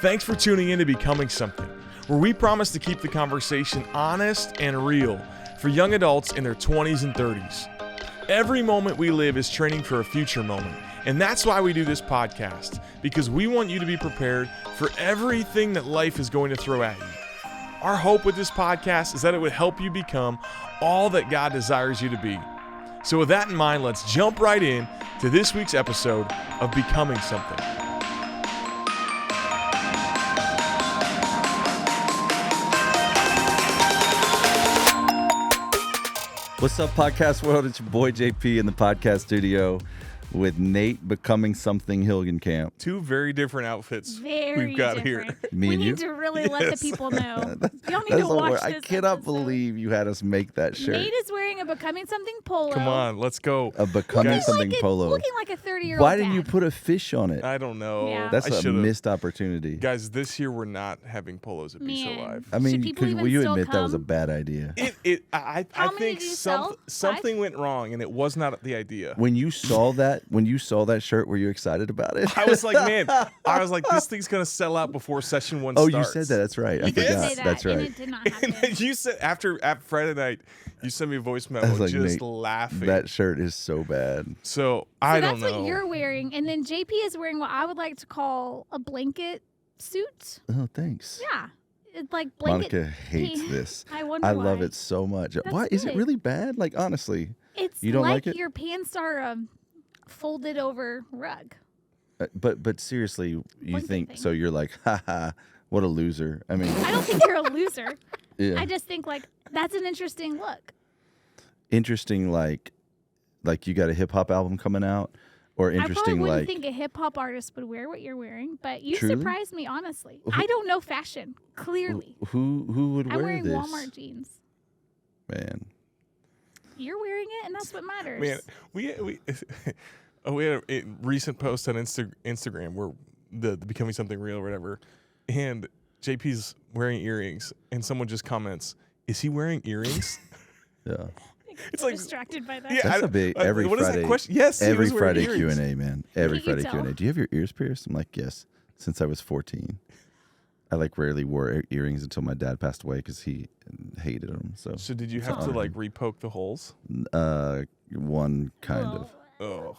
Thanks for tuning in to Becoming Something, where we promise to keep the conversation honest and real for young adults in their 20s and 30s. Every moment we live is training for a future moment, and that's why we do this podcast, because we want you to be prepared for everything that life is going to throw at you. Our hope with this podcast is that it would help you become all that God desires you to be. So with that in mind, let's jump right in to this week's episode of Becoming Something. What's up, podcast world? It's your boy JP in the podcast studio with Nate Becoming Something Hilgenkamp. Two very different outfits Very we've got different. here. Me we and you? need to really let the people know. Y'all need That's to the watch word. this I cannot episode. believe you had us make that shirt. Nate is wearing a Becoming Something polo. Come on, let's go. A Becoming Guys, Something polo. Looking like a 30-year-old Why didn't you dad. put a fish on it? I don't know. Yeah. That's I a should've. missed opportunity. Guys, this year we're not having polos at Be So Man. Live. I mean, Should people even will you still admit that was a come? bad idea? I How many think did you sell? something went wrong, and it was not the idea. When you saw that shirt, were you excited about it? I was like, man, this thing's gonna sell out before session one Oh, starts. you said that. That's right. I You did forgot. say that, That's and right. it did not And happen. then you said after Friday night, you sent me a voice I memo was like, just Nate, laughing. that shirt is so bad. So I don't That's know. what you're wearing, and then JP is wearing what I would like to call a blanket suit. Oh, thanks. Yeah, it's like blanket. Monica hates this. I wonder I why. love it so much. Why is it good. really bad? Like, honestly, It's You don't like it? your pants are a folded over rug. but seriously, you Blanket think thing. so? You're like, haha, what a loser. I mean, I don't think you're a loser. yeah. I just think like that's an interesting look. Interesting, like you got a hip hop album coming out, or I probably interesting, wouldn't like think a hip hop artist would wear what you're wearing, but you Truly? surprised me honestly. I don't know fashion clearly. who would I'm wear wearing this? Walmart jeans. Man, You're wearing it, and that's what matters. Man, we had a recent post on Instagram where the Becoming Something Real or whatever, and JP's wearing earrings, and someone just comments, "Is he wearing earrings?" yeah. It's So like distracted by that. Yeah, That's I- a big what every is Friday. that question? Yes, he every was wearing Friday earrings. Q&A, man. Every Can't you Friday tell? Q&A. Do you have your ears pierced? I'm like, yes. Since I was 14, I like rarely wore earrings until my dad passed away because he hated them. So, So did you have to like repoke the holes? one kind of. Oh,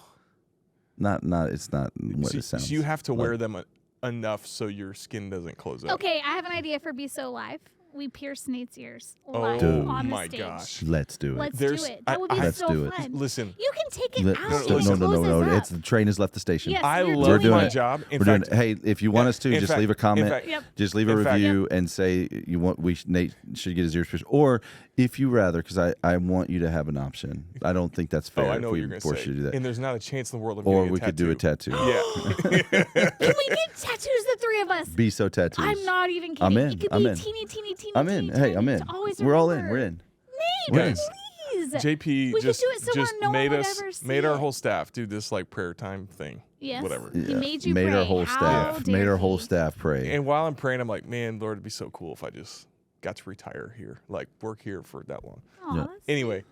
Not. It's not what it sounds. so you have to like. wear them enough so your skin doesn't close up. Okay, I have an idea for Be So Live. We pierce Nate's ears Oh live Dude. on the my stage. gosh. Let's do it. Let's There's- do it. That would be Let's so do it. fun. Listen, You can take it Let- out. no, and no, it no, closes no. up. It's the train has left the station. Yes, I we're love doing my it. job. In We're fact, doing. Hey, if you want us to, in just fact- leave a comment. in fact- Yep. Just leave a in fact- review and say you want. Nate should get his ears pierced, or if you rather, because I want you to have an option. I don't think that's Oh, fair I know if what we you're going to force say. you to do that. And there's not a chance in the world of Or getting we could do a tattoo. Yeah. Can we get tattoos, the three of us? Be so tattoos. I'm not even kidding. I'm in. It could I'm be in. teeny, teeny, teeny, I'm in. teeny, Hey, tiny I'm in. to always We're all in. remember. We're in. Nate, We're in. please. JP We could just, do it so just no one made would us ever see made our it. whole staff do this like prayer time thing. Yes. Whatever. He made you made pray. our whole How staff. dare Made our whole he? staff pray. And while I'm praying, I'm like, man, Lord, it'd be so cool if I just got to retire here, like work here for that long. Aw, Yeah. that's- Anyway,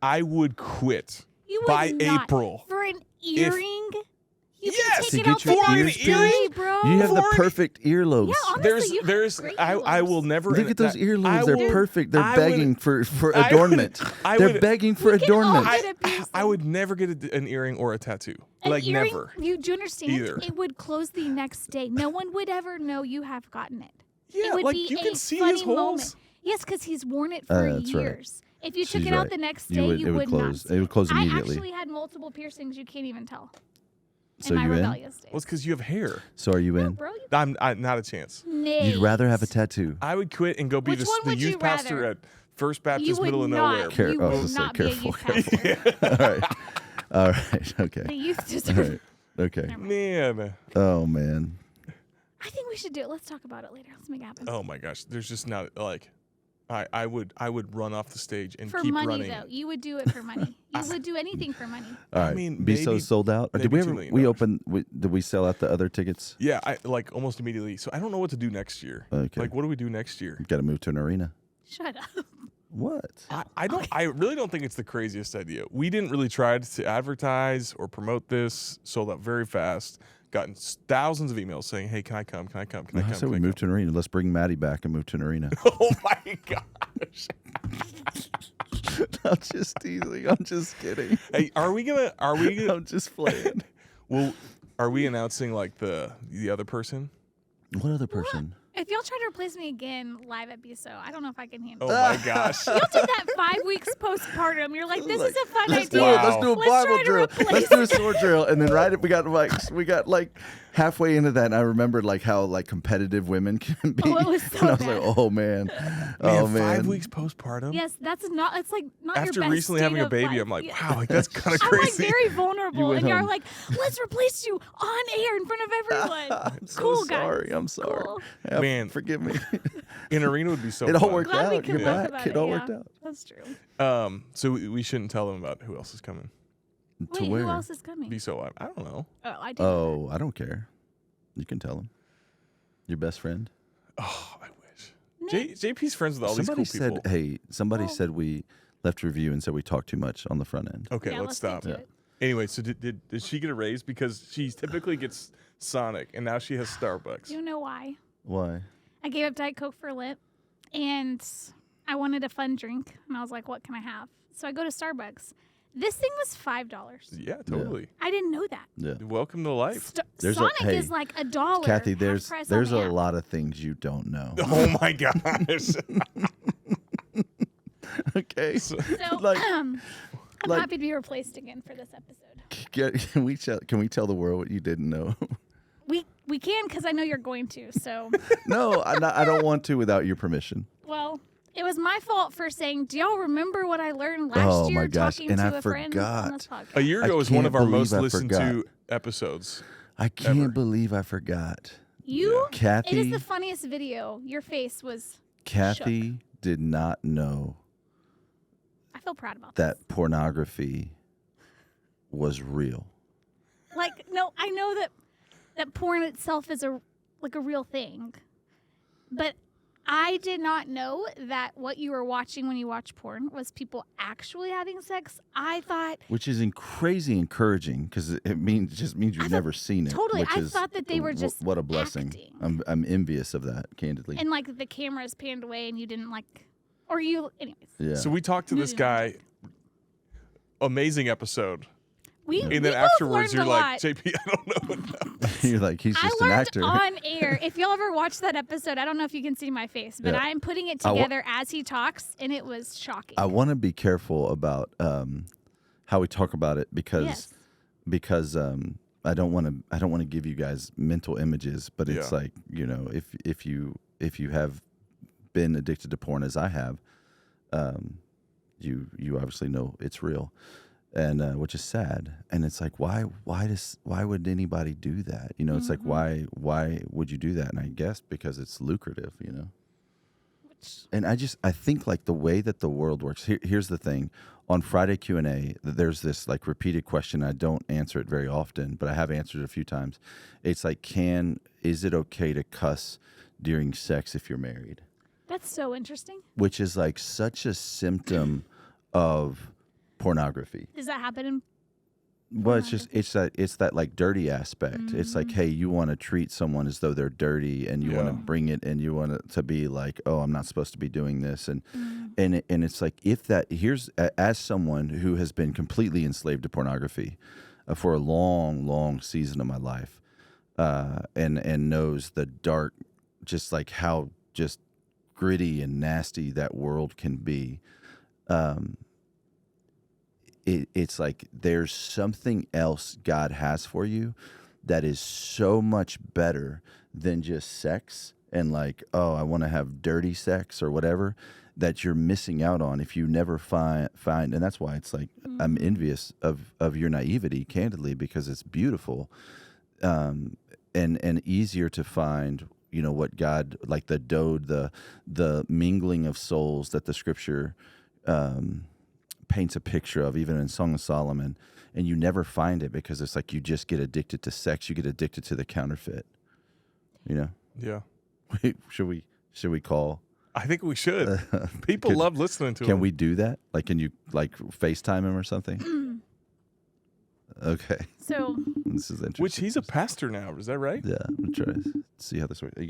I would quit You would by not. April. For an earring? You Yes! can To take it get out your the ears next pierced? day, bro. You have the For- perfect earlobes. Yeah, honestly, There's you have great I will earlobes. never Look at those earlobes. I They're will- perfect. They're I begging would- for I would- adornment. I They're would- begging for We can all adornment. get a I piercing. would never get an earring or a tattoo. An Like earring, never. do you understand? Either. It would close the next day. No one would ever know you have gotten it. Yeah, it would like be you a can see funny his holes. moment. Yes, because he's worn it for That's right. years. If you took She's it out right. the next You day, would- you it would would close. not. It would close I immediately. actually had multiple piercings. You can't even tell. So in my you in? rebellious days. Well, it's because you have hair. So are you No, in? bro, you I'm not a chance. You'd rather have a tattoo. I would quit and go be Which the one would youth you pastor rather? at First Baptist you would Middle of not. Nowhere. Care- You oh, I would was not gonna be a say youth careful. pastor. All right. All right. Okay. The youth All district. right. Okay. Never mind. Man. Oh man. I think we should do it. Let's talk about it later. Let's make it happen. Oh my gosh. There's just not like I would run off the stage and For keep money, running. though, you would do it for money. You would do anything for money. All right. mean, Be so maybe- sold out. Or did maybe we $2 ever? million. We opened. Did we sell out the other tickets? Yeah, I like almost immediately. So I don't know what to do next year. Okay. Like what do we do next year? Got to move to an arena. Shut up. What? I don't. I really don't think it's the craziest idea. We didn't really try to advertise or promote this. Sold out very fast. gotten thousands of emails saying, "Hey, can I come? Can I come? Can I I come?" said Can we I move come? to an arena. Let's bring Maddie back and move to an arena. Oh my gosh! I'm just teasing. I'm just kidding. Hey, are we gonna? I'm just playing. Well, are we announcing like the other person? What other person? If y'all try to replace me again live at BSO, I don't know if I can handle Oh it. my gosh! Y'all did that 5 weeks postpartum. You're like, this is a fun Let's idea. do it. Wow. Let's do a Let's Bible try to drill. replace Let's do a sword drill. And then we got like halfway into that, and I remembered like how like competitive women can be. Oh, it was so and I was bad. like, oh man, Man, oh man. 5 weeks postpartum. Yes, that's not. It's like not your After best recently state having a of baby, life. I'm like, Yeah. wow, like that's kind of I'm like crazy. very vulnerable, went and you're home. like, let's replace you on air in front of everyone. I'm so Cool, sorry. guys. I'm sorry. Cool. Yeah, Man. forgive me. An arena would be so. It all fun. worked Glad we out. could You're laugh back. about It all worked yeah. out. That's true. So we shouldn't tell them about who else is coming. Wait, To where? who else is coming? Be so I don't know. Oh, I do. Oh, I don't care. You can tell him. Your best friend. Oh, I wish. JP's friends with all Somebody these cool said, people. hey, somebody Oh. said we left a review and said we talked too much on the front end. Okay, yeah, let's get stop. to it. Anyway, so did she get a raise because she typically gets Sonic and now she has Starbucks? You know why? Why? I gave up Diet Coke for Lent, and I wanted a fun drink, and I was like, what can I have? So I go to Starbucks. This thing was $5. Yeah, totally. I didn't know that. Yeah. Welcome to life. There's Sonic hey, is like $1. Kathy, half there's price on there's the a app. lot of things you don't know. Oh my gosh. Okay. So like- I'm like- happy to be replaced again for this episode. Can we tell the world what you didn't know? We can because I know you're going to. So, No, I don't want to without your permission. well, it was my fault for saying, do y'all remember what I learned last Oh, year my gosh, talking and to I a friend on this forgot. podcast? A year I ago was one can't of our most believe I listened forgot. to episodes. I can't Ever. believe I forgot. You? Kathy, It is the funniest video. Your face was. Kathy did not know I feel proud about that pornography was real. this. Like, no, I know that porn itself is a real thing, but I did not know that what you were watching when you watch porn was people actually having sex. I thought Which is crazy encouraging because it just means you've thought- never seen it. totally, Which I is thought that they were just what a blessing. acting. I'm envious of that, candidly. and like the cameras panned away and you didn't like, or you, anyways. Yeah. So we talked to this Moving guy. Amazing episode. We And we then both afterwards, learned you're a like, lot. JP, I don't know what that You're like, he's I just an learned actor. on air. If y'all ever watched that episode, I don't know if you can see my face, but Yeah. I'm putting it I wa- together as he talks, and it was shocking. I want to be careful about how we talk about it because Yes. I don't want to give you guys mental images, but it's Yeah. like, if you have been addicted to porn as I have, you obviously know it's real, and which is sad. And it's like, why would anybody do that? It's like, why would you do that? And I guess because it's lucrative, Which, And I think like the way that the world works. Here's the thing: on Friday Q&A, there's this like repeated question. I don't answer it very often, but I have answered it a few times. It's like, is it okay to cuss during sex if you're married? that's so interesting. Which is like such a symptom of pornography. Does that happen in Well, it's that like dirty aspect. It's like, hey, you want to treat someone as though they're dirty, and you want to bring it, and you want it to be like, oh, I'm not supposed to be doing this, and it's like, as someone who has been completely enslaved to pornography for a long, long season of my life, and knows the dark, just like how just gritty and nasty that world can be. It's like there's something else God has for you that is so much better than just sex and like, oh, I want to have dirty sex or whatever, that you're missing out on if you never find. And that's why it's like, I'm envious of your naivety, candidly, because it's beautiful, and easier to find, what God, like the dode, the mingling of souls that the scripture paints a picture of, even in Song of Solomon, and you never find it because it's like you just get addicted to sex, you get addicted to the counterfeit. Yeah. Should we call? I think we should. People love listening to Can him. we do that? Like, can you like FaceTime him or something? Okay. So This is interesting. Which he's a pastor now. Is that right? Yeah, I'm trying to see how this works. You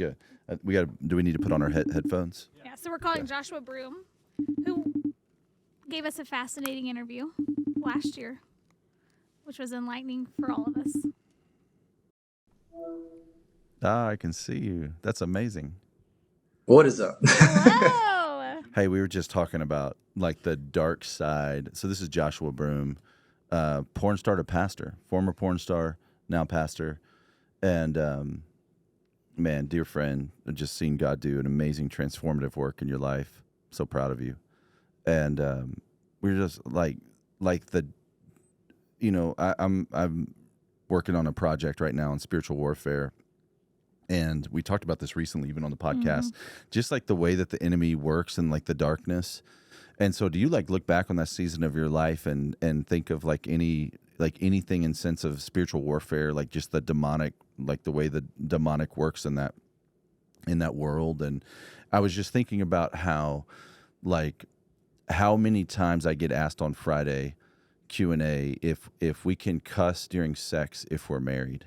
got, we got. Do we need to put on our headphones? yeah, so we're calling Joshua Broome, who gave us a fascinating interview last year, which was enlightening for all of us. Ah, I can see you. That's amazing. What is up? Hello. Hey, we were just talking about like the dark side. So this is Joshua Broome, porn star to pastor, former porn star, now pastor, and man, dear friend, I've just seen God do an amazing transformative work in your life. So proud of you. And we're just like the, you know, I'm working on a project right now on spiritual warfare. And we talked about this recently, even on the podcast, just like the way that the enemy works and like the darkness. And so do you like look back on that season of your life and think of like anything in sense of spiritual warfare, like just the demonic, like the way the demonic works in that world? And I was just thinking about how many times I get asked on Friday Q&A if we can cuss during sex if we're married.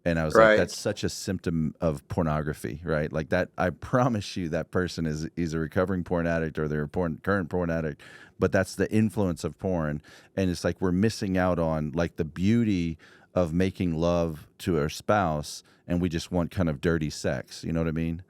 And I was like, that's such a symptom of pornography, right? Like that, I promise you that person is a recovering porn addict or they're a current porn addict, but that's the influence of porn. And it's like we're missing out on like the beauty of making love to our spouse, and we just want kind of dirty sex. You know what I mean?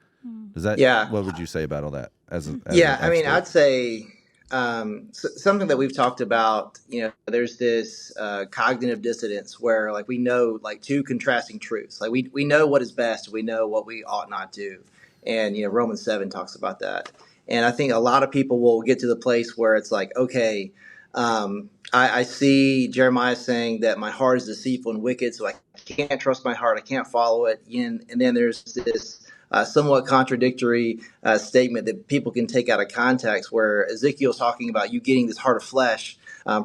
Does that? Yeah. What would you say about all that? As an I mean, expert? I'd say something that we've talked about. You know, there's this cognitive dissonance where, like, we know like two contrasting truths. Like, we know what is best, we know what we ought not do, and you know, Romans 7 talks about that. And I think a lot of people will get to the place where it's like, okay, I see Jeremiah saying that my heart is deceitful and wicked, so I can't trust my heart, I can't follow it. And then there's this somewhat contradictory statement that people can take out of context, where Ezekiel's talking about you getting this heart of flesh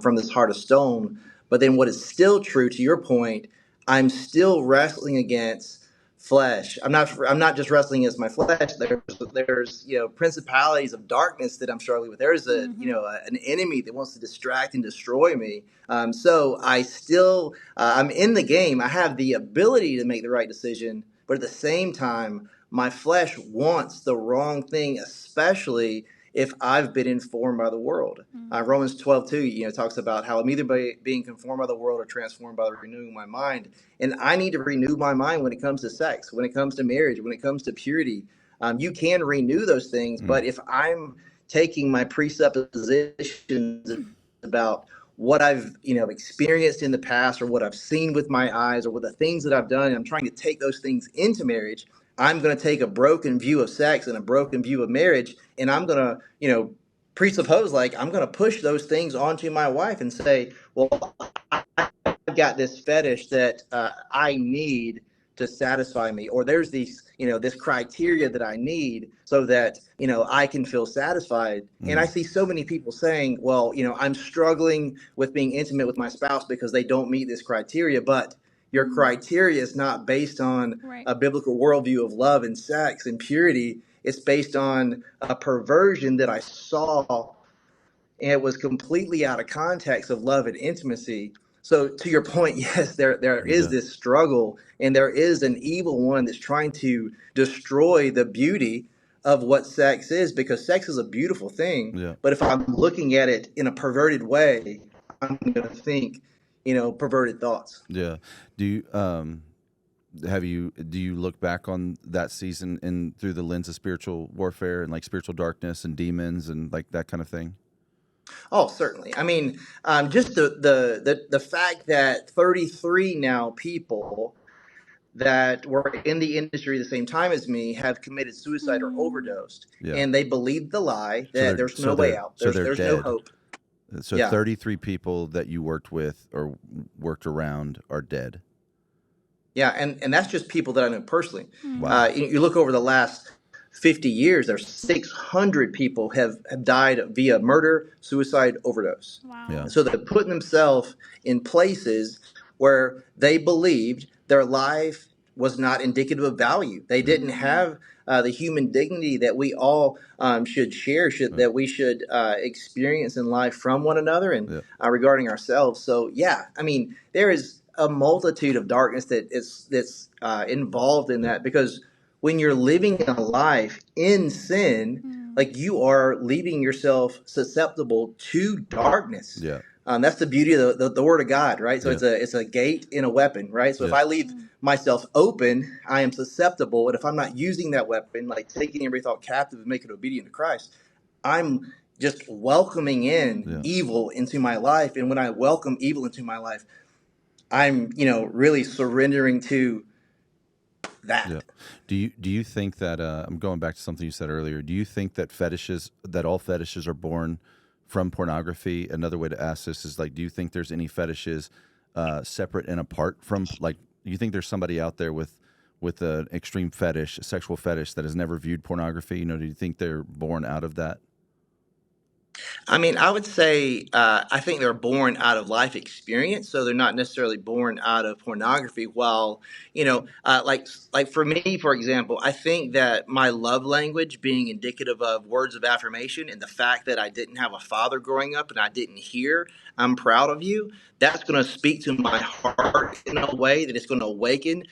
from this heart of stone. But then what is still true, to your point, I'm still wrestling against flesh. I'm not just wrestling against my flesh. There's you know, principalities of darkness that I'm struggling with. There's a you know, an enemy that wants to distract and destroy me. So I still I'm in the game. I have the ability to make the right decision, but at the same time, my flesh wants the wrong thing, especially if I've been informed by the world. Romans 12:2, you know, talks about how I'm either being conformed by the world or transformed by the renewing of my mind. And I need to renew my mind when it comes to sex, when it comes to marriage, when it comes to purity. You can renew those things, but if I'm taking my presuppositions about what I've, you know, experienced in the past, or what I've seen with my eyes, or what the things that I've done, and I'm trying to take those things into marriage, I'm going to take a broken view of sex and a broken view of marriage, and I'm going to, you know, presuppose like I'm going to push those things onto my wife and say, well, I've got this fetish that I need to satisfy me, or there's these, you know, this criteria that I need so that, you know, I can feel satisfied. And I see so many people saying, well, you know, I'm struggling with being intimate with my spouse because they don't meet this criteria. But your criteria is not based on a biblical worldview of love and sex and purity. It's based on a perversion that I saw, and it was completely out of context of love and intimacy. So to your point, yes, there is this struggle, and there is an evil one that's trying to destroy the beauty of what sex is, because sex is a beautiful thing. Yeah. But if I'm looking at it in a perverted way, I'm going to think, you know, perverted thoughts. Yeah. Do you do you look back on that season and through the lens of spiritual warfare and like spiritual darkness and demons and like that kind of thing? Oh, certainly. I mean, just the fact that 33 now people that were in the industry at the same time as me have committed suicide or overdosed, and they believed the lie that there's no way out. There's no hope. So 33 people that you worked with or worked around are dead. Yeah, and that's just people that I know personally. Wow. You look over the last 50 years, there's 600 people have died via murder, suicide, overdose. Wow. Yeah. So they're putting themselves in places where they believed their life was not indicative of value. They didn't have the human dignity that we all should share, that we should experience in life from one another and regarding ourselves. So, yeah, I mean, there is a multitude of darkness that's involved in that, because when you're living a life in sin, like, you are leaving yourself susceptible to darkness. Yeah. That's the beauty of the Word of God, right? So it's a gate and a weapon, right? So if I leave myself open, I am susceptible. And if I'm not using that weapon, like taking every thought captive and making it obedient to Christ, I'm just welcoming in evil into my life. And when I welcome evil into my life, I'm, really surrendering to that. Yeah. Do you think that I'm going back to something you said earlier? Do you think that all fetishes are born from pornography? Another way to ask this is, like, do you think there's any fetishes separate and apart from, like, do you think there's somebody out there with an extreme fetish, a sexual fetish, that has never viewed pornography? Do you think they're born out of that? I mean, I would say I think they're born out of life experience, so they're not necessarily born out of pornography. While like for me, for example, I think that my love language being indicative of words of affirmation, and the fact that I didn't have a father growing up and I didn't hear "I'm proud of you," that's going to speak to my heart in a way that it's going to awaken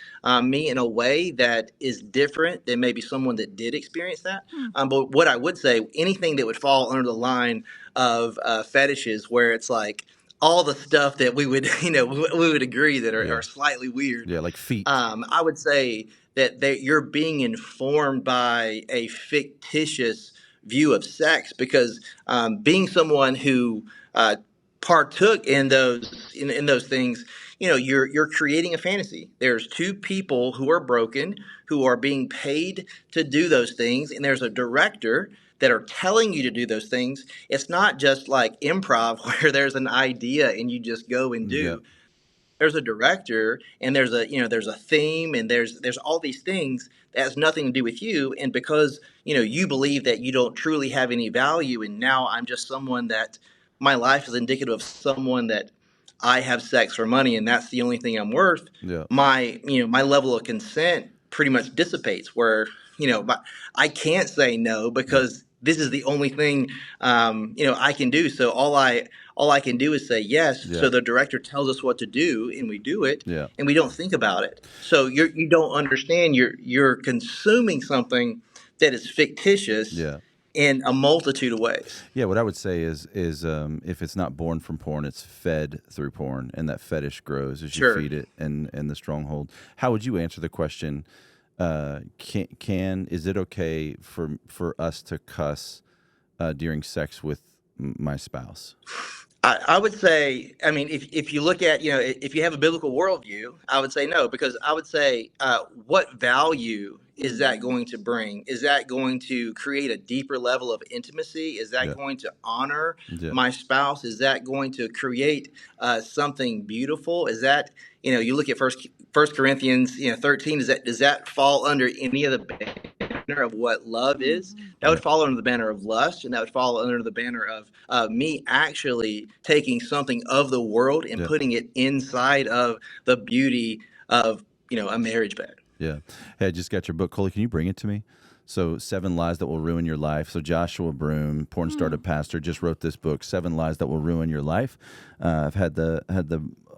me in a way that is different than maybe someone that did experience that. But what I would say, anything that would fall under the line of fetishes, where it's like all the stuff that we would, we would agree that are slightly weird. Yeah, like feet. I would say that you're being informed by a fictitious view of sex, because being someone who partook in those things, you're creating a fantasy. There's two people who are broken, who are being paid to do those things, and there's a director that are telling you to do those things. It's not just like improv where there's an idea and you just go and do. Yeah. There's a director, and there's a theme, and there's all these things that has nothing to do with you. And because you believe that you don't truly have any value, and now I'm just someone that my life is indicative of someone that I have sex for money, and that's the only thing I'm worth. Yeah. My level of consent pretty much dissipates, where I can't say no, because this is the only thing I can do. So all I can do is say yes. Yeah. So the director tells us what to do, and we do it, Yeah. and we don't think about it. So you don't understand. You're consuming something that is fictitious. Yeah. In a multitude of ways. Yeah, what I would say is if it's not born from porn, it's fed through porn, and that fetish grows as you feed it and the stronghold. How would you answer the question? Is it okay for us to cuss during sex with my spouse? I would say, I mean, if you look at, if you have a biblical worldview, I would say no, because I would say, what value is that going to bring? Is that going to create a deeper level of intimacy? Is that going to honor my spouse? Is that going to create something beautiful? Is that, you look at First Corinthians 13, does that fall under any of the banner of what love is? That would fall under the banner of lust, and that would fall under the banner of me actually taking something of the world and putting it inside of the beauty of a marriage bed. Yeah. Hey, I just got your book, Coley. Can you bring it to me? So, 7 Lies That Will Ruin Your Life. So, Joshua Broome, porn startup pastor, just wrote this book, 7 Lies That Will Ruin Your Life. I've had the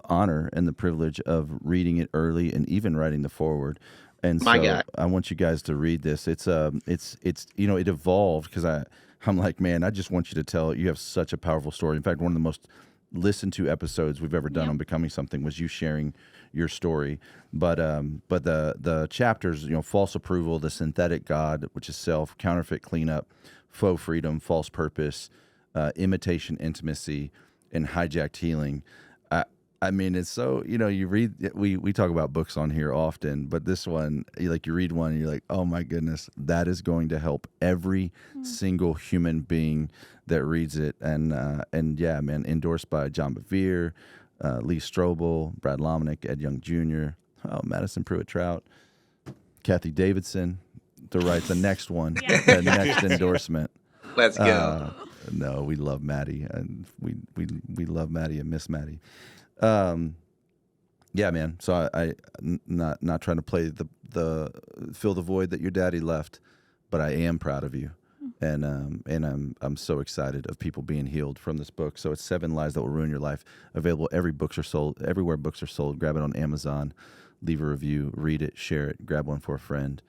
honor and the privilege of reading it early and even writing the foreword. And so I want you guys to read this. It's it evolved because I'm like, man, I just want you to tell. You have such a powerful story. In fact, one of the most listened to episodes we've ever done on Becoming Something was you sharing your story. But the chapters, false approval, the synthetic God, which is self, counterfeit cleanup, faux freedom, false purpose, imitation intimacy, and hijacked healing. I mean, it's so, you read, we talk about books on here often, but this one, you read one and you're like, oh my goodness, that is going to help every single human being that reads it. And yeah, man, endorsed by John Bevere, Lee Strobel, Brad Lomenick, Ed Young Jr., Madison Pruitt Trout, Kathy Davidson to write the next one, the next endorsement. Let's go. No, we love Maddie, and we love Maddie and miss Maddie. Yeah, man. So not trying to play the fill the void that your daddy left, but I am proud of you, and I'm so excited of people being healed from this book. So it's 7 Lies That Will Ruin Your Life. Available everywhere books are sold. Grab it on Amazon, leave a review, read it, share it, grab one for a friend.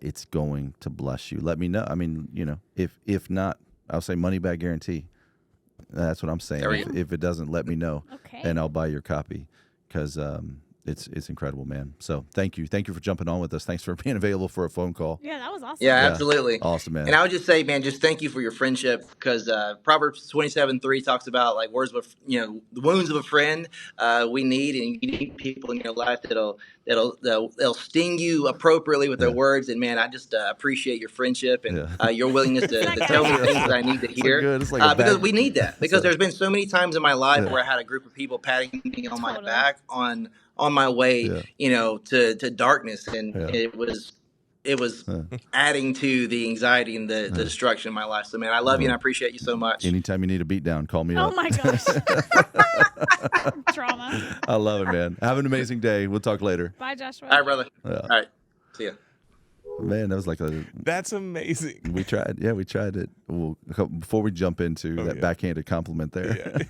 It's going to bless you. Let me know. I mean, if not, I'll say money back guarantee. That's what I'm saying. If it doesn't, let me know, and I'll buy your copy. Because it's incredible, man. So thank you for jumping on with us. Thanks for being available for a phone call. Yeah, that was awesome. Yeah, absolutely. Awesome, man. And I would just say, man, just thank you for your friendship, because Proverbs 27:3 talks about like words of the wounds of a friend we need, and you need people in your life that'll sting you appropriately with their words. And man, I just appreciate your friendship and your willingness to tell me things that I need to hear. It's like because we need that. Because there's been so many times in my life where I had a group of people patting me on my back on my way, to darkness, and it was adding to the anxiety and the destruction in my life. So, man, I love you and I appreciate you so much. Anytime you need a beat down, call me up. Oh my gosh. Trauma. I love it, man. Have an amazing day. We'll talk later. Bye, Joshua. All right, brother. All right. See ya. Man, that was like That's amazing. We tried it. Well, before we jump into that backhanded compliment there,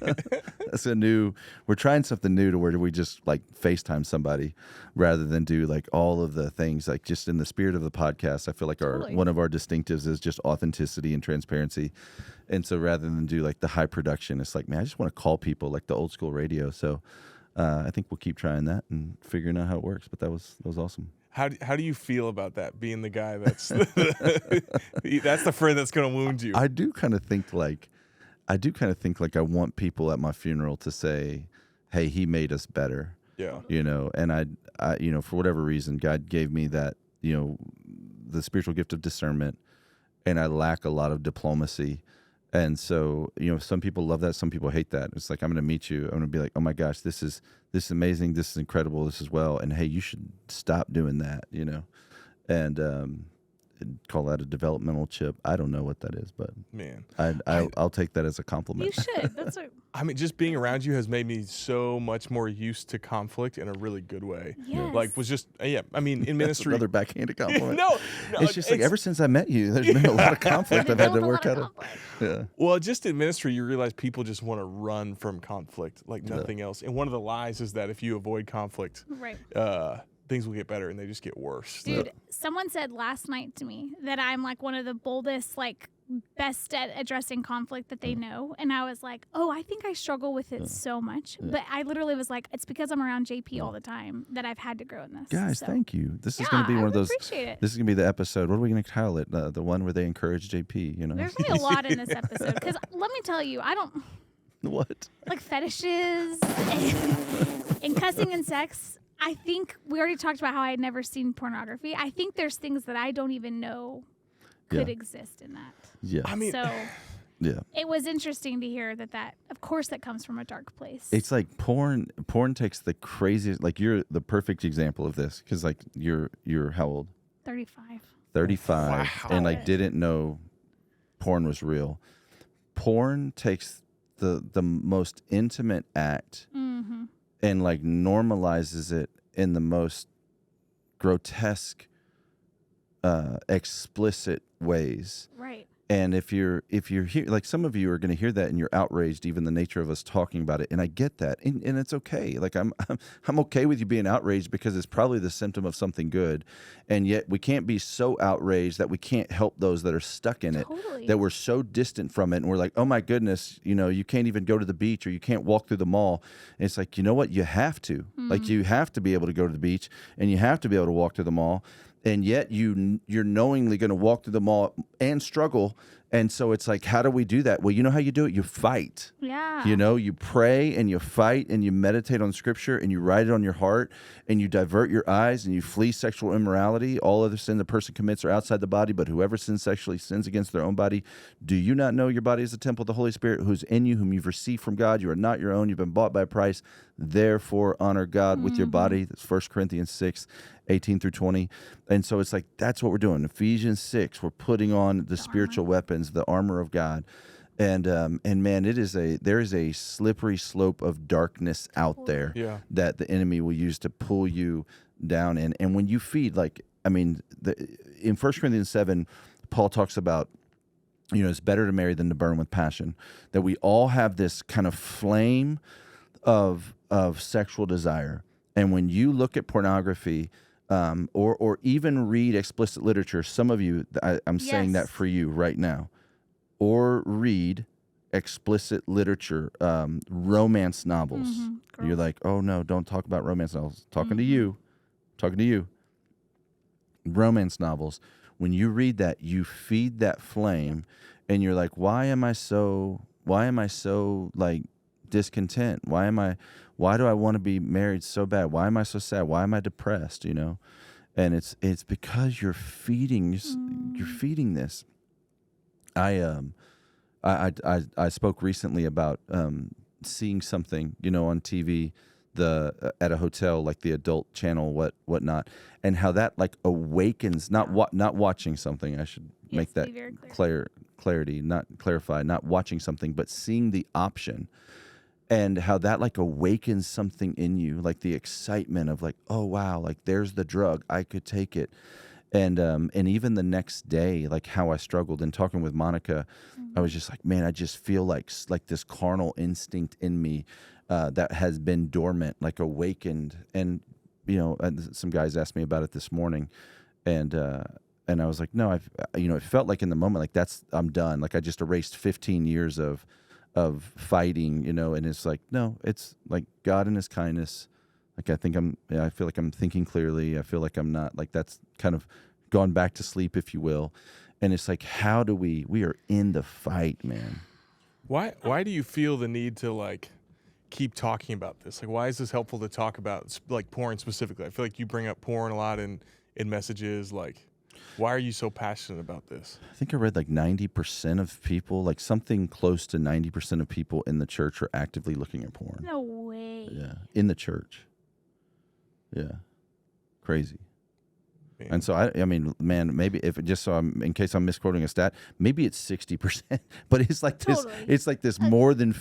that's we're trying something new to where we just like FaceTime somebody rather than do like all of the things, like just in the spirit of the podcast. I feel like one of our distinctives is just authenticity and transparency. And so rather than do like the high production, it's like, man, I just want to call people like the old school radio. So I think we'll keep trying that and figuring out how it works. But that was awesome. How do you feel about that, being the guy that's that's the friend that's going to wound you? I do kind of think like I want people at my funeral to say, "Hey, he made us better." Yeah. And I for whatever reason, God gave me that, the spiritual gift of discernment, and I lack a lot of diplomacy. And so, some people love that, some people hate that. It's like, I'm going to meet you. I'm going to be like, oh my gosh, this is amazing. This is incredible. This is well. And hey, you should stop doing that, and call that a developmental chip. I don't know what that is, but man, I'll take that as a compliment. You should. I mean, just being around you has made me so much more used to conflict in a really good way. Yes. Like, was just, I mean, in ministry. Another backhanded compliment. No, it's just like ever since I met you, there's been a lot of conflict I've had to work out of. Yeah. Well, just in ministry, you realize people just want to run from conflict like nothing else. And one of the lies is that if you avoid conflict, things will get better, and they just get worse. Dude, someone said last night to me that I'm like one of the boldest, like best at addressing conflict that they know. And I was like, oh, I think I struggle with it so much. But I literally was like, it's because I'm around JP all the time that I've had to grow in this. Guys, thank you. This is going to be one of those. Appreciate it. This is going to be the episode. What are we going to title it? The one where they encourage JP, There's going to be a lot in this episode. Because let me tell you, I don't. What? Like fetishes and cussing and sex. I think we already talked about how I had never seen pornography. I think there's things that I don't even know could exist in that. Yeah. I mean, it was interesting to hear that of course that comes from a dark place. It's like porn takes the craziest, like you're the perfect example of this, because like you're how old? 35. 35. Wow. And like didn't know porn was real. Porn takes the most intimate act and like normalizes it in the most grotesque, explicit ways. Right. And if you're here, like some of you are going to hear that and you're outraged, even the nature of us talking about it. And I get that, and it's okay. Like I'm okay with you being outraged, because it's probably the symptom of something good. And yet we can't be so outraged that we can't help those that are stuck in it. Totally. That we're so distant from it, and we're like, oh my goodness, you can't even go to the beach, or you can't walk through the mall. And it's like, you know what? You have to. Like you have to be able to go to the beach, and you have to be able to walk through the mall. And yet you're knowingly going to walk through the mall and struggle. And so it's like, how do we do that? Well, you know how you do it? You fight. Yeah. You pray and you fight and you meditate on scripture and you write it on your heart and you divert your eyes and you flee sexual immorality. All other sin the person commits are outside the body, but whoever sins sexually sins against their own body. Do you not know your body is the temple of the Holy Spirit who's in you, whom you've received from God? You are not your own. You've been bought by a price. Therefore, honor God with your body. That's 1 Corinthians 6:18-20. And so it's like, that's what we're doing. Ephesians 6, we're putting on the spiritual weapons, the armor of God. And man, there is a slippery slope of darkness out there Yeah. that the enemy will use to pull you down in. And when you feed, like, I mean, in 1 Corinthians 7, Paul talks about, it's better to marry than to burn with passion. That we all have this kind of flame of sexual desire. And when you look at pornography, or even read explicit literature, some of you, I'm saying that for you right now, or read explicit literature, romance novels. Mm-hmm. You're like, oh no, don't talk about romance novels. Talking to you. Romance novels. When you read that, you feed that flame, and you're like, why am I so like discontent? Why do I want to be married so bad? Why am I so sad? Why am I depressed? And it's because you're feeding this. I spoke recently about seeing something, on TV, at a hotel, like the adult channel, whatnot, and how that like awakens, not watching something. I should make that clarity, not clarify, not watching something, but seeing the option, and how that like awakens something in you, like the excitement of like, oh wow, like there's the drug, I could take it. And even the next day, like how I struggled, and talking with Monica, I was just like, man, I just feel like this carnal instinct in me that has been dormant, like awakened. And some guys asked me about it this morning, and I was like, no, it felt like in the moment, like I'm done. Like I just erased 15 years of fighting, and it's like, no, it's like God in His kindness. Like I feel like I'm thinking clearly. I feel like I'm not, like that's kind of gone back to sleep, if you will. And it's like, how do we are in the fight, man. Why do you feel the need to like keep talking about this? Like, why is this helpful to talk about, like porn specifically? I feel like you bring up porn a lot in messages. Like, why are you so passionate about this? I think I read like 90% of people, like something close to 90% of people in the church are actively looking at porn. No way. Yeah, in the church. Yeah, crazy. Man. And so I mean, man, maybe in case I'm misquoting a stat, maybe it's 60%, but it's like this. Totally. It's like this more than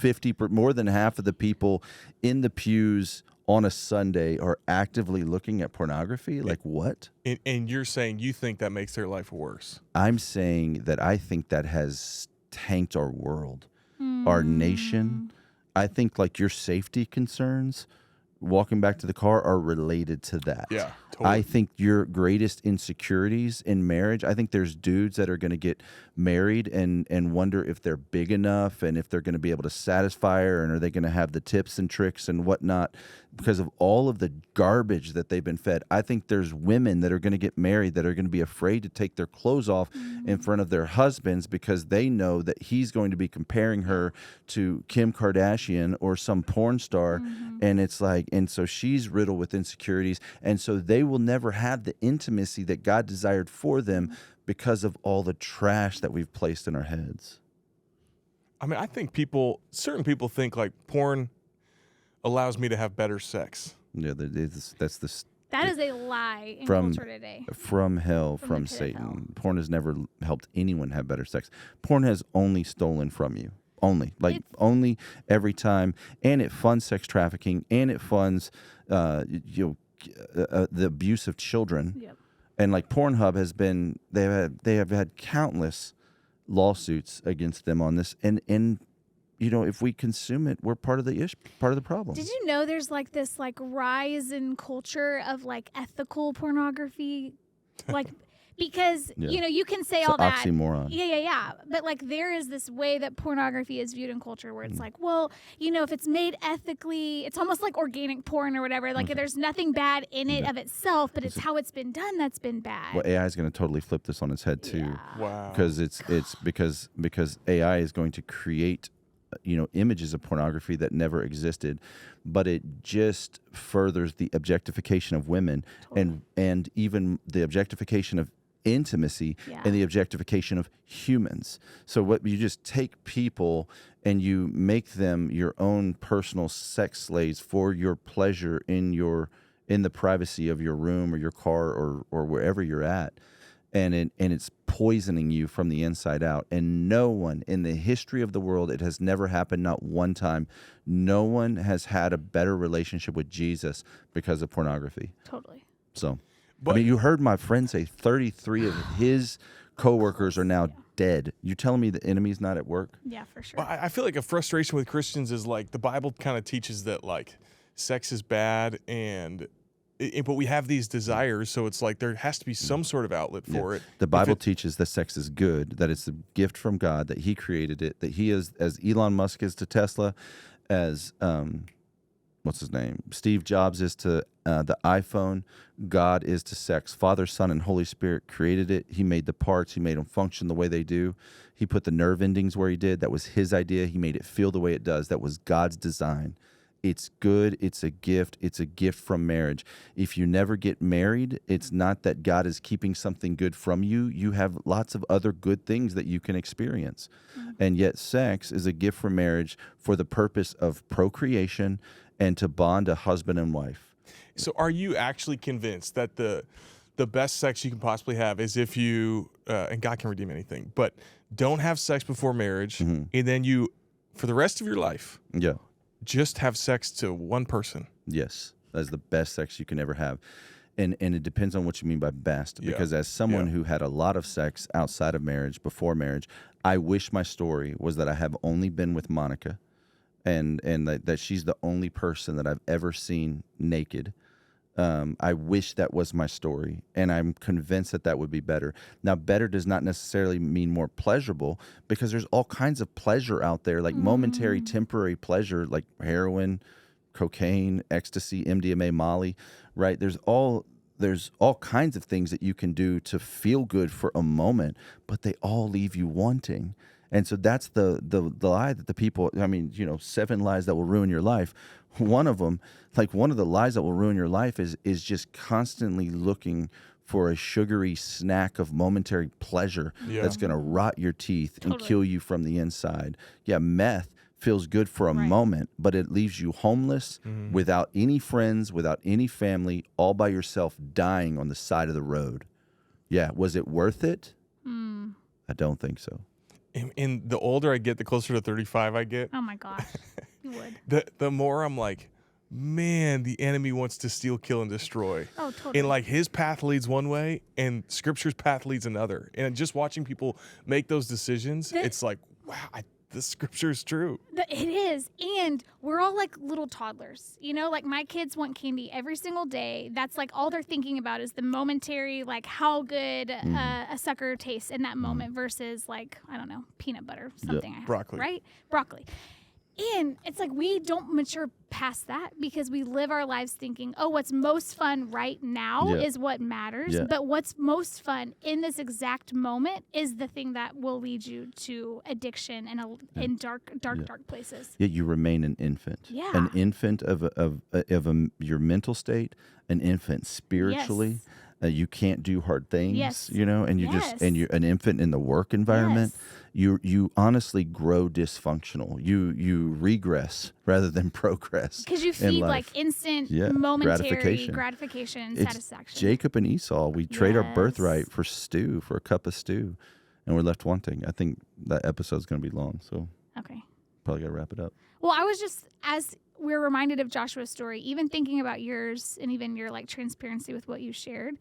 more than half of the people in the pews on a Sunday are actively looking at pornography. Like what? And you're saying you think that makes their life worse? I'm saying that I think that has tanked our world, our nation. I think like your safety concerns, walking back to the car, are related to that. Yeah, totally. I think your greatest insecurities in marriage, I think there's dudes that are going to get married and wonder if they're big enough and if they're going to be able to satisfy her, and are they going to have the tips and tricks and whatnot because of all of the garbage that they've been fed. I think there's women that are going to get married that are going to be afraid to take their clothes off in front of their husbands because they know that he's going to be comparing her to Kim Kardashian or some porn star. And it's like, and so she's riddled with insecurities. And so they will never have the intimacy that God desired for them because of all the trash that we've placed in our heads. I mean, I think certain people think like porn allows me to have better sex. Yeah, that That is a lie in From- culture today. from hell, From from the pit of hell. Satan. Porn has never helped anyone have better sex. Porn has only stolen from you. Only every time. And it funds sex trafficking, and it funds the abuse of children. Yep. And like Pornhub has been, they have had countless lawsuits against them on this. And if we consume it, we're part of the problem. Did you know there's like this like rise in culture of like ethical pornography, like because Yeah. you can say It's all an that. oxymoron. Yeah. But like there is this way that pornography is viewed in culture where it's like, well, if it's made ethically, it's almost like organic porn or whatever. Like there's nothing bad in it of itself, but it's how it's been done that's been bad. Well, AI is going to totally flip this on its head too. Yeah. Wow. Because it's because AI is going to create images of pornography that never existed, but it just furthers the objectification of women and even the objectification of intimacy and the objectification of humans. So what you just take people and you make them your own personal sex slaves for your pleasure in the privacy of your room or your car or wherever you're at. and it's poisoning you from the inside out. And no one in the history of the world, it has never happened, not one time, no one has had a better relationship with Jesus because of pornography. Totally. So, But- I mean, you heard my friend say 33 of his coworkers are now dead. You're telling me the enemy's not at work? Yeah, for sure. Well, I feel like a frustration with Christians is like the Bible kind of teaches that like sex is bad but we have these desires, so it's like there has to be some sort of outlet for it. The Bible teaches that sex is good, that it's a gift from God, that he created it, that he is, as Elon Musk is to Tesla, as what's his name? Steve Jobs is to the iPhone. God is to sex. Father, Son, and Holy Spirit created it. He made the parts. He made them function the way they do. He put the nerve endings where he did. That was his idea. He made it feel the way it does. That was God's design. It's good. It's a gift. It's a gift from marriage. If you never get married, it's not that God is keeping something good from you. You have lots of other good things that you can experience. And yet sex is a gift from marriage for the purpose of procreation and to bond a husband and wife. So are you actually convinced that the best sex you can possibly have is if you, and God can redeem anything, but don't have sex before marriage, and then you, for the rest of your life, Yeah. just have sex to one person? Yes. That's the best sex you can ever have. And it depends on what you mean by best. Because as someone who had a lot of sex outside of marriage, before marriage, I wish my story was that I have only been with Monica and that she's the only person that I've ever seen naked. I wish that was my story, and I'm convinced that that would be better. Now, better does not necessarily mean more pleasurable, because there's all kinds of pleasure out there, like momentary, temporary pleasure, like heroin, cocaine, ecstasy, MDMA, Molly, right? There's all kinds of things that you can do to feel good for a moment, but they all leave you wanting. And so that's the lie that the people, 7 lies that will ruin your life. One of them, like one of the lies that will ruin your life is just constantly looking for a sugary snack of momentary pleasure that's going to rot your teeth and kill you from the inside. Yeah, meth feels good for a moment, but it leaves you homeless, without any friends, without any family, all by yourself, dying on the side of the road. Yeah, was it worth it? I don't think so. And the older I get, the closer to 35 I get. Oh my gosh, you would. The more I'm like, man, the enemy wants to steal, kill, and destroy. Oh, totally. And like his path leads one way and Scripture's path leads another. And just watching people make those decisions, it's like, wow, the Scripture is true. It is. And we're all like little toddlers. Like my kids want candy every single day. That's like all they're thinking about is the momentary, like how good a sucker tastes in that moment versus like, I don't know, peanut butter, something I have. Broccoli. Right? Broccoli. And it's like we don't mature past that because we live our lives thinking, oh, what's most fun right now is what matters. Yeah. But what's most fun in this exact moment is the thing that will lead you to addiction and in dark places. Yet you remain an infant. Yeah. An infant of your mental state, an infant spiritually. Yes. You can't do hard things, Yes. and you're an infant in the work environment. Yes. You honestly grow dysfunctional. You regress rather than progress. Because you feed like instant, momentary gratification, It's satisfaction. Jacob and Esau. We trade our Yes. birthright for a cup of stew, and we're left wanting. I think that episode's going to be long, so Okay. probably got to wrap it up. Well, I was just, as we're reminded of Joshua's story, even thinking about yours and even your like transparency with what you shared,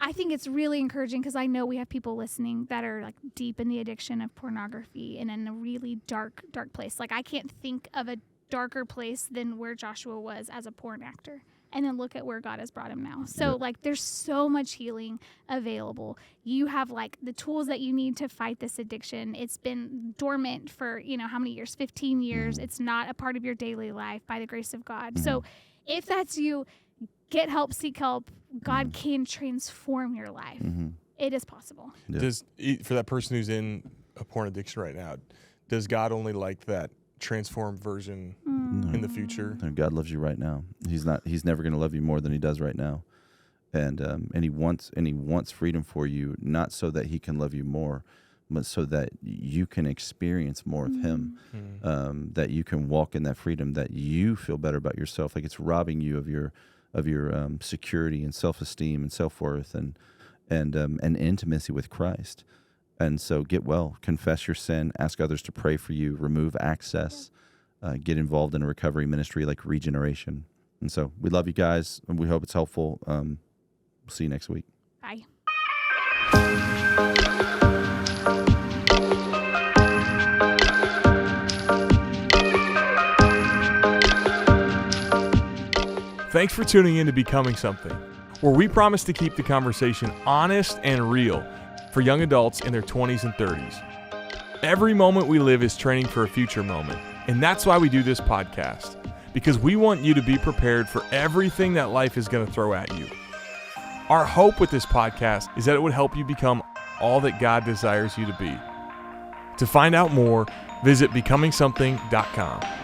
I think it's really encouraging because I know we have people listening that are like deep in the addiction of pornography and in a really dark place. Like I can't think of a darker place than where Joshua was as a porn actor. And then look at where God has brought him now. So like there's so much healing available. You have like the tools that you need to fight this addiction. It's been dormant for, how many years? 15 years. It's not a part of your daily life by the grace of God. So if that's you, get help, seek help. God can transform your life. It is possible. Yeah. For that person who's in a porn addiction right now, does God only like that transformed version in the future? No, God loves you right now. He's never going to love you more than he does right now. And he wants freedom for you, not so that he can love you more, but so that you can experience more of him, that you can walk in that freedom, that you feel better about yourself. Like it's robbing you of your security and self-esteem and self-worth. and intimacy with Christ. And so get well, confess your sin, ask others to pray for you, remove access, get involved in a recovery ministry like Regeneration. And so we love you guys, and we hope it's helpful. We'll see you next week. Bye. Thanks for tuning in to Becoming Something, where we promise to keep the conversation honest and real for young adults in their 20s and 30s. Every moment we live is training for a future moment, and that's why we do this podcast, because we want you to be prepared for everything that life is going to throw at you. Our hope with this podcast is that it would help you become all that God desires you to be. To find out more, visit becomingsomething.com.